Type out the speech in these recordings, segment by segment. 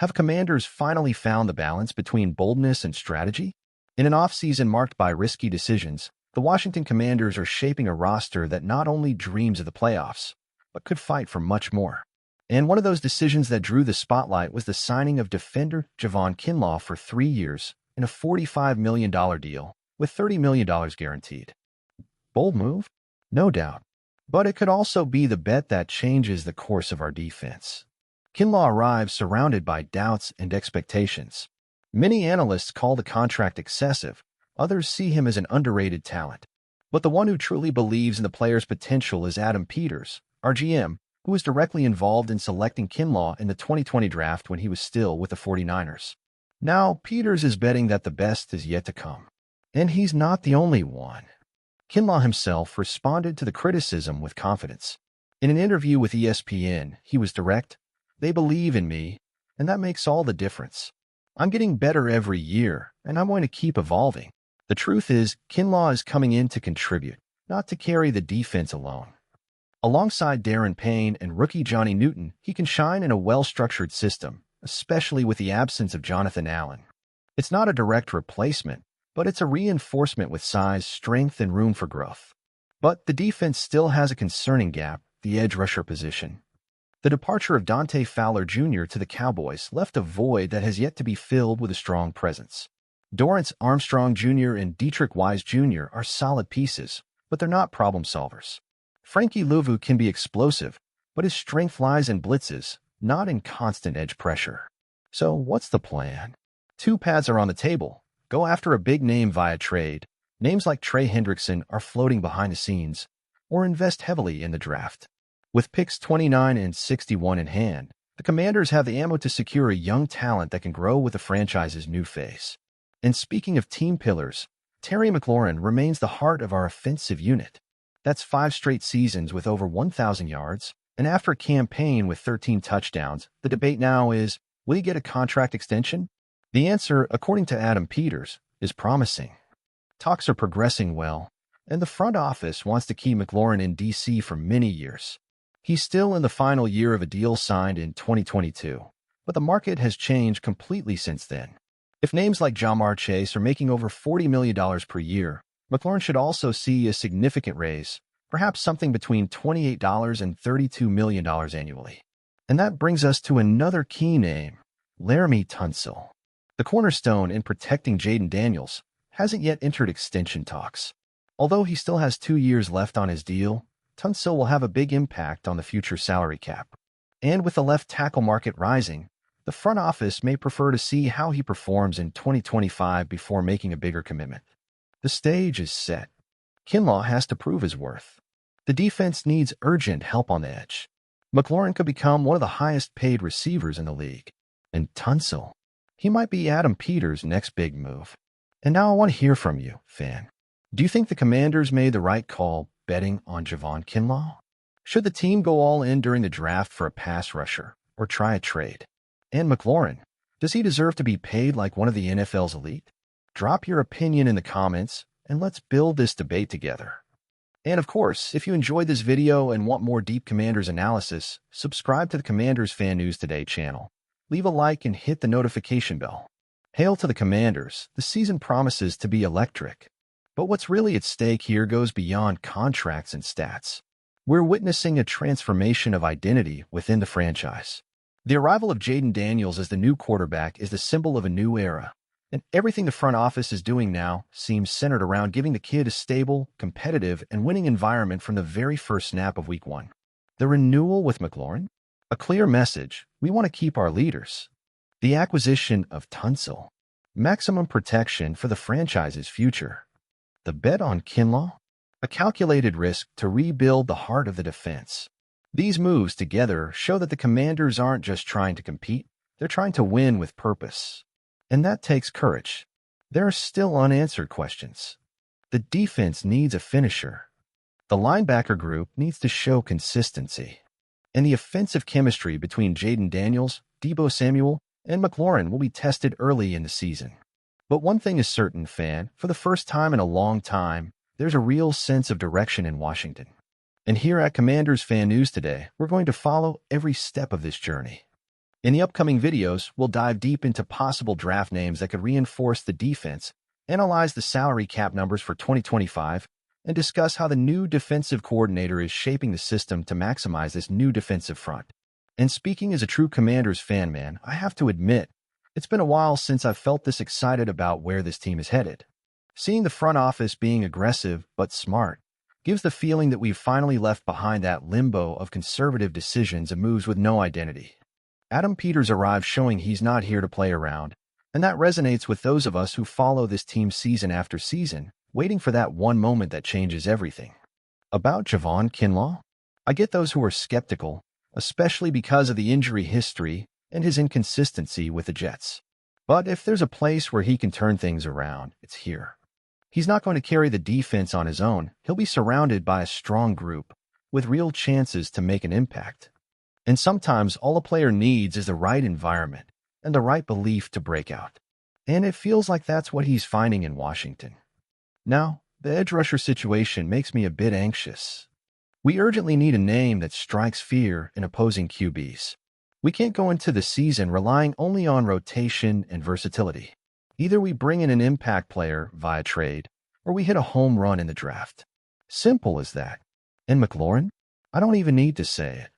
Have Commanders finally found the balance between boldness and strategy? In an offseason marked by risky decisions, the Washington Commanders are shaping a roster that not only dreams of the playoffs, but could fight for much more. And one of those decisions that drew the spotlight was the signing of defender Javon Kinlaw for 3 years in a $45 million deal with $30 million guaranteed. Bold move? No doubt. But it could also be the bet that changes the course of our defense. Kinlaw arrives surrounded by doubts and expectations. Many analysts call the contract excessive. Others see him as an underrated talent. But the one who truly believes in the player's potential is Adam Peters, our GM, who was directly involved in selecting Kinlaw in the 2020 draft when he was still with the 49ers. Now, Peters is betting that the best is yet to come. And he's not the only one. Kinlaw himself responded to the criticism with confidence. In an interview with ESPN, he was direct. "They believe in me, and that makes all the difference. I'm getting better every year, and I'm going to keep evolving." The truth is, Kinlaw is coming in to contribute, not to carry the defense alone. Alongside Darren Payne and rookie Johnny Newton, he can shine in a well-structured system, especially with the absence of Jonathan Allen. It's not a direct replacement, but it's a reinforcement with size, strength, and room for growth. But the defense still has a concerning gap, the edge rusher position. The departure of Dante Fowler Jr. to the Cowboys left a void that has yet to be filled with a strong presence. Dorrance Armstrong Jr. and Dietrich Wise Jr. are solid pieces, but they're not problem solvers. Frankie Louvu can be explosive, but his strength lies in blitzes, not in constant edge pressure. So what's the plan? 2 paths are on the table. Go after a big name via trade. Names like Trey Hendrickson are floating behind the scenes, or invest heavily in the draft. With picks 29 and 61 in hand, the Commanders have the ammo to secure a young talent that can grow with the franchise's new face. And speaking of team pillars, Terry McLaurin remains the heart of our offensive unit. That's 5 straight seasons with over 1,000 yards, and after a campaign with 13 touchdowns, the debate now is, will he get a contract extension? The answer, according to Adam Peters, is promising. Talks are progressing well, and the front office wants to keep McLaurin in D.C. for many years. He's still in the final year of a deal signed in 2022, but the market has changed completely since then. If names like Jamar Chase are making over $40 million per year, McLaurin should also see a significant raise, perhaps something between $28 and $32 million annually. And that brings us to another key name, Laremy Tunsil. The cornerstone in protecting Jaden Daniels hasn't yet entered extension talks. Although he still has 2 years left on his deal, Tunsil will have a big impact on the future salary cap. And with the left tackle market rising, the front office may prefer to see how he performs in 2025 before making a bigger commitment. The stage is set. Kinlaw has to prove his worth. The defense needs urgent help on the edge. McLaurin could become one of the highest-paid receivers in the league. And Tunsil, he might be Adam Peters' next big move. And now I want to hear from you, fan. Do you think the Commanders made the right call betting on Javon Kinlaw? Should the team go all in during the draft for a pass rusher or try a trade? And McLaurin, does he deserve to be paid like one of the NFL's elite? Drop your opinion in the comments, and let's build this debate together. And of course, if you enjoyed this video and want more deep Commanders analysis, subscribe to the Commanders Fan News Today channel. Leave a like and hit the notification bell. Hail to the Commanders. The season promises to be electric. But what's really at stake here goes beyond contracts and stats. We're witnessing a transformation of identity within the franchise. The arrival of Jaden Daniels as the new quarterback is the symbol of a new era, and everything the front office is doing now seems centered around giving the kid a stable, competitive, and winning environment from the very first snap of Week 1. The renewal with McLaurin? A clear message: we want to keep our leaders. The acquisition of Tunsil. Maximum protection for the franchise's future. The bet on Kinlaw? A calculated risk to rebuild the heart of the defense. These moves together show that the Commanders aren't just trying to compete, they're trying to win with purpose. And that takes courage. There are still unanswered questions. The defense needs a finisher. The linebacker group needs to show consistency. And the offensive chemistry between Jaden Daniels, Deebo Samuel, and McLaurin will be tested early in the season. But one thing is certain, fan, for the first time in a long time, there's a real sense of direction in Washington. And here at Commanders Fan News Today, we're going to follow every step of this journey. In the upcoming videos, we'll dive deep into possible draft names that could reinforce the defense, analyze the salary cap numbers for 2025, and discuss how the new defensive coordinator is shaping the system to maximize this new defensive front. And speaking as a true Commanders fan, man, I have to admit, it's been a while since I've felt this excited about where this team is headed. Seeing the front office being aggressive but smart gives the feeling that we've finally left behind that limbo of conservative decisions and moves with no identity. Adam Peters arrived showing he's not here to play around, and that resonates with those of us who follow this team season after season, waiting for that one moment that changes everything. About Javon Kinlaw, I get those who are skeptical, especially because of the injury history and his inconsistency with the Jets. But if there's a place where he can turn things around, it's here. He's not going to carry the defense on his own. He'll be surrounded by a strong group with real chances to make an impact. And sometimes all a player needs is the right environment and the right belief to break out. And it feels like that's what he's finding in Washington. Now, the edge rusher situation makes me a bit anxious. We urgently need a name that strikes fear in opposing QBs. We can't go into the season relying only on rotation and versatility. Either we bring in an impact player via trade, or we hit a home run in the draft. Simple as that. And McLaurin? I don't even need to say it.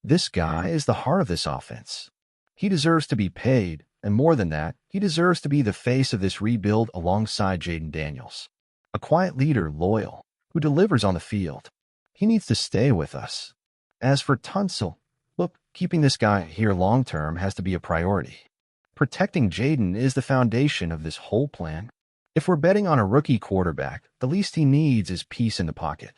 This guy is the heart of this offense. He deserves to be paid, and more than that, he deserves to be the face of this rebuild alongside Jaden Daniels. A quiet leader, loyal, who delivers on the field. He needs to stay with us. As for Tunsil, look, keeping this guy here long-term has to be a priority. Protecting Jaden is the foundation of this whole plan. If we're betting on a rookie quarterback, the least he needs is peace in the pocket.